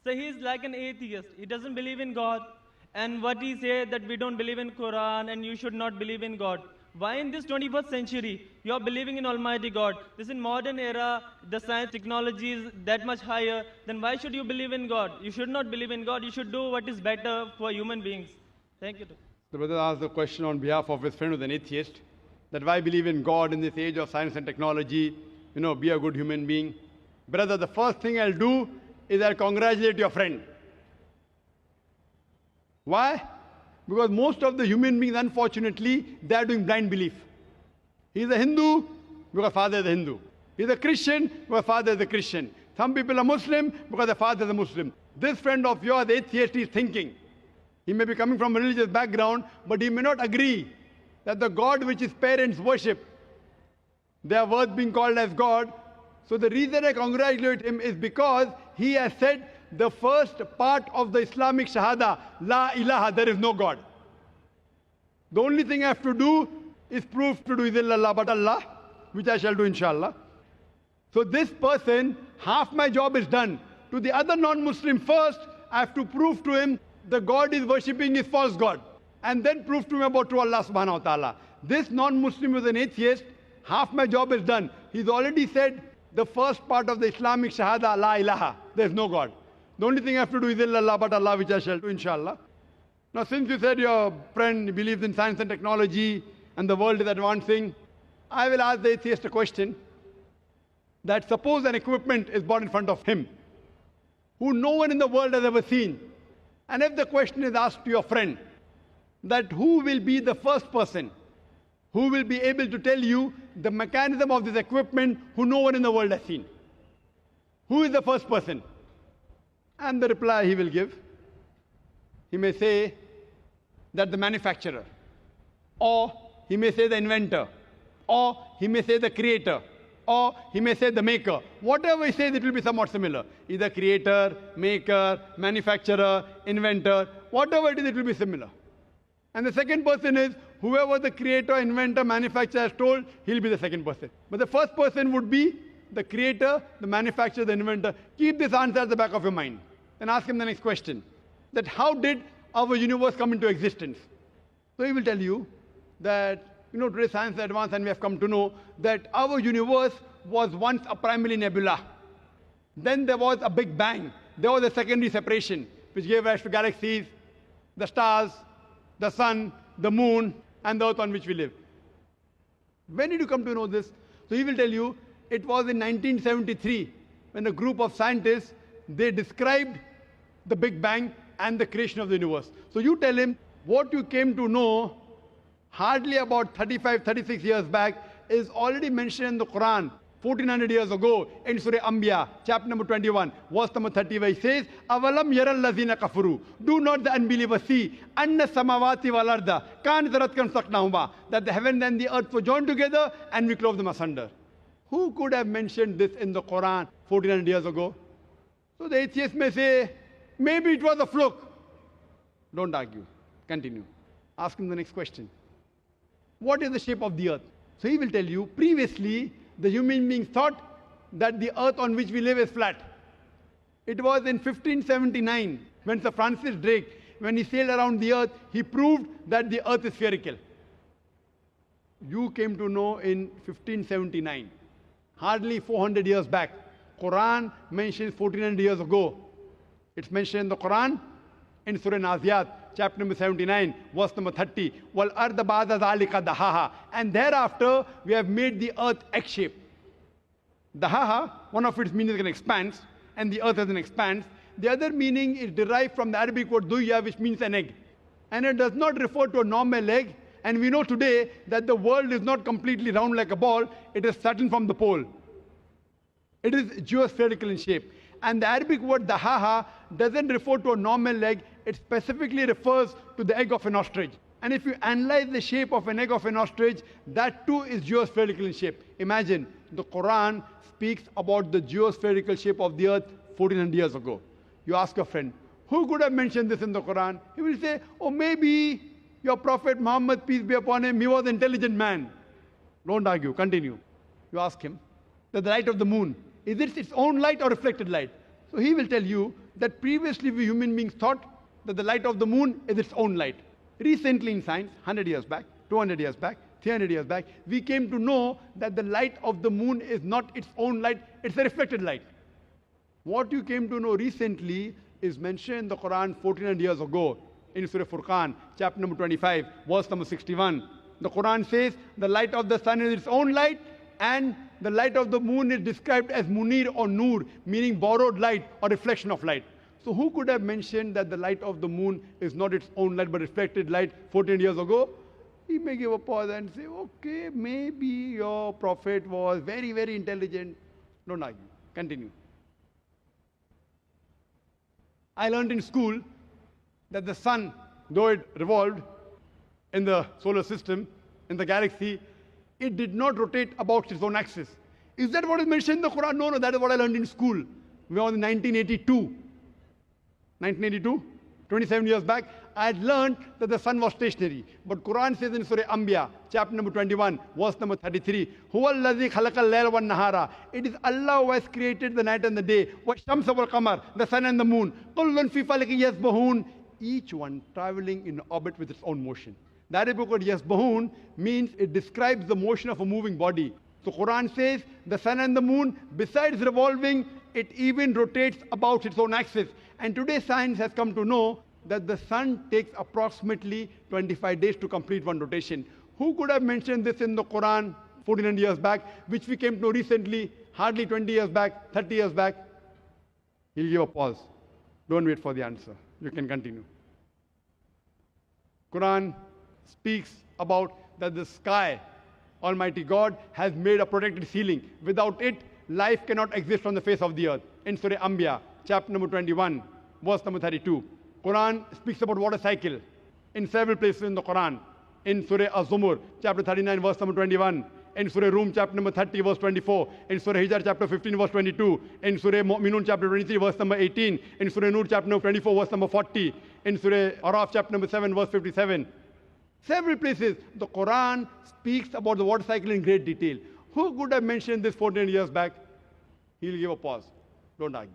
So he is like an atheist. He doesn't believe in God. And what he said that we don't believe in Quran and you should not believe in God. Why in this 21st century you are believing in Almighty God? This in modern era, the science technology is that much higher. Then why should you believe in God? You should not believe in God. You should do what is better for human beings. Thank you. The brother asked the question on behalf of his friend who's an atheist, that why believe in God in this age of science and technology, be a good human being. Brother, the first thing I'll do is I'll congratulate your friend. Why? Because most of the human beings, unfortunately, they are doing blind belief. He's a Hindu because father is a Hindu. He's a Christian because father is a Christian. Some people are Muslim because the father is a Muslim. This friend of yours, the atheist, is thinking. He may be coming from a religious background, but he may not agree that the God which his parents worship, they are worth being called as God. So the reason I congratulate him is because he has said the first part of the Islamic Shahada, La ilaha, there is no God. The only thing I have to do is prove to do is illallah but Allah, which I shall do inshallah. So this person, half my job is done. To the other non-Muslim first, I have to prove to him the God is worshipping is false God. And then prove to him about true Allah subhanahu wa ta'ala. This non-Muslim is an atheist, half my job is done. He's already said the first part of the Islamic Shahada, La ilaha, there is no God. The only thing I have to do is illallah but Allah, which I shall do inshallah. Now since you said your friend believes in science and technology and the world is advancing, I will ask the atheist a question, that suppose an equipment is brought in front of him, who no one in the world has ever seen. And if the question is asked to your friend, that who will be the first person who will be able to tell you the mechanism of this equipment who no one in the world has seen? Who is the first person? And the reply he will give, he may say that the manufacturer, or he may say the inventor, or he may say the creator, or he may say the maker. Whatever he says, it will be somewhat similar. Either creator, maker, manufacturer, inventor, whatever it is, it will be similar. And the second person is whoever the creator, inventor, manufacturer has told, he'll be the second person. But the first person would be the creator, the manufacturer, the inventor. Keep this answer at the back of your mind. Then ask him the next question, that how did our universe come into existence? So he will tell you that, today science is advanced and we have come to know that our universe was once a primary nebula. Then there was a big bang. There was a secondary separation, which gave rise to galaxies, the stars, the sun, the moon, and the earth on which we live. When did you come to know this? So he will tell you, it was in 1973, when a group of scientists, they described the Big Bang and the creation of the universe. So you tell him, what you came to know hardly about 35, 36 years back is already mentioned in the Quran 1400 years ago in Surah Anbiya, chapter number 21, verse number 30, where he says, Avalam yaral lazina kafuru. Do not the unbelievers see, anna samawati wal arda, kan zaratkan saknahuma, that the heaven and the earth were joined together and we clove them asunder. Who could have mentioned this in the Quran 1400 years ago? So the atheist may say, maybe it was a fluke. Don't argue. Continue. Ask him the next question. What is the shape of the earth? So he will tell you, previously, the human beings thought that the earth on which we live is flat. It was in 1579, when Sir Francis Drake, when he sailed around the earth, he proved that the earth is spherical. You came to know in 1579, hardly 400 years back. Quran mentions 1400 years ago. It's mentioned in the Quran in Surah Naziyat, chapter number 79, verse number 30. Wal arda ba'da zalika dahaha. And thereafter, we have made the earth egg-shaped. Dahaha, one of its meanings is an expanse, and the earth is an expanse. The other meaning is derived from the Arabic word duya, which means an egg. And it does not refer to a normal egg. And we know today that the world is not completely round like a ball. It is flattened from the pole. It is geospherical in shape. And the Arabic word dahaha doesn't refer to a normal egg. It specifically refers to the egg of an ostrich. And if you analyze the shape of an egg of an ostrich, that too is geospherical in shape. Imagine, the Quran speaks about the geospherical shape of the earth 1400 years ago. You ask a friend, who could have mentioned this in the Quran? He will say, oh, maybe your Prophet Muhammad, peace be upon him, he was an intelligent man. Don't argue, continue. You ask him, the light of the moon, is it its own light or reflected light? So he will tell you that previously we human beings thought that the light of the moon is its own light. Recently in science, 100 years back, 200 years back, 300 years back, we came to know that the light of the moon is not its own light, it's a reflected light. What you came to know recently is mentioned in the Quran 1400 years ago in Surah Furqan, chapter number 25, verse number 61. The Quran says the light of the sun is its own light, and the light of the moon is described as munir or nur, meaning borrowed light or reflection of light. So who could have mentioned that the light of the moon is not its own light but reflected light 14 years ago? He may give a pause and say, okay, maybe your prophet was very, very intelligent. Don't argue. Continue. I learned in school that the sun, though it revolved in the solar system, in the galaxy, it did not rotate about its own axis. Is that what is mentioned in the Quran? No, that is what I learned in school. We were in 1982. 27 years back, I had learned that the sun was stationary. But Quran says in Surah Anbiya, chapter number 21, verse number 33, Huwa allazi khalaqal layla wan nahara. It is Allah who has created the night and the day. Wa shamsa wal qamar, the sun and the moon. Kullun fi falakin yasbahun. Each one traveling in orbit with its own motion. That is because yasbahun means it describes the motion of a moving body. So Quran says the sun and the moon, besides revolving, it even rotates about its own axis. And today science has come to know that the sun takes approximately 25 days to complete one rotation. Who could have mentioned this in the Quran 1400 years back, which we came to know recently, hardly 20 years back, 30 years back? He'll give a pause. Don't wait for the answer. You can continue. Quran speaks about that the sky, Almighty God, has made a protected ceiling. Without it, life cannot exist on the face of the earth. In Surah Anbiya, chapter number 21, verse number 32. Quran speaks about water cycle in several places in the Quran. In Surah Az-Zumur, chapter 39, verse number 21. In Surah Rum, chapter number 30, verse 24. In Surah Hijr, chapter 15, verse 22. In Surah Mu'minun, chapter 23, verse number 18. In Surah Nur, chapter number 24, verse number 40. In Surah Araf, chapter number 7, verse 57. Several places, the Quran speaks about the water cycle in great detail. Who could have mentioned this 14 years back? He'll give a pause. Don't argue.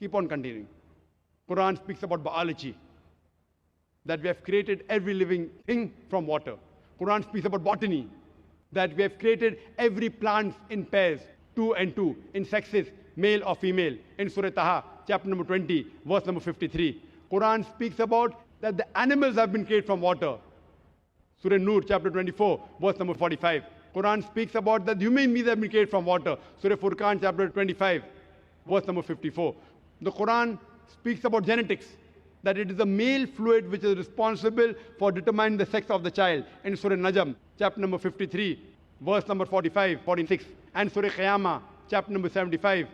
Keep on continuing. Quran speaks about biology, that we have created every living thing from water. Quran speaks about botany, that we have created every plant in pairs, 2 and 2, in sexes, male or female. In Surah Taha, chapter number 20, verse number 53. Quran speaks about that the animals have been created from water. Surah Nur, chapter 24, verse number 45. Quran speaks about that human beings have been created from water. Surah Furqan, chapter 25, verse number 54. The Quran speaks about genetics, that it is the male fluid which is responsible for determining the sex of the child. In Surah Najm, chapter number 53, verse number 45, 46. And Surah Qiyamah, chapter number 75,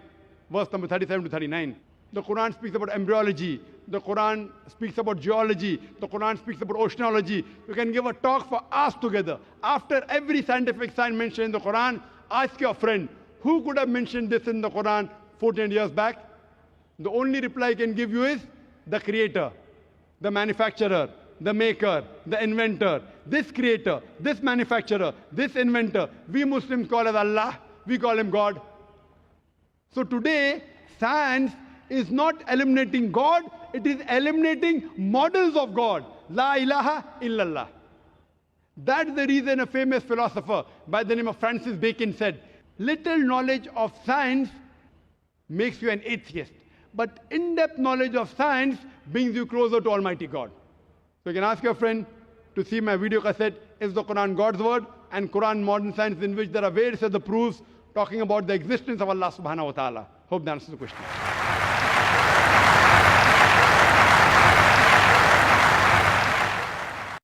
verse number 37 to 39. The Quran speaks about embryology. The Quran speaks about geology. The Quran speaks about oceanology. You can give a talk for hours together. After every scientific sign mentioned in the Quran, ask your friend, who could have mentioned this in the Quran 14 years back? The only reply I can give you is the creator, the manufacturer, the maker, the inventor, this creator, this manufacturer, this inventor. We Muslims call it Allah, we call him God. So today, science is not eliminating God, it is eliminating models of God. La ilaha illallah. That's the reason a famous philosopher by the name of Francis Bacon said, little knowledge of science makes you an atheist, but in-depth knowledge of science brings you closer to Almighty God. So you can ask your friend to see my video cassette, Is the Quran God's Word? And Quran Modern Science, in which there are various other proofs talking about the existence of Allah subhanahu wa ta'ala. Hope that answers the question.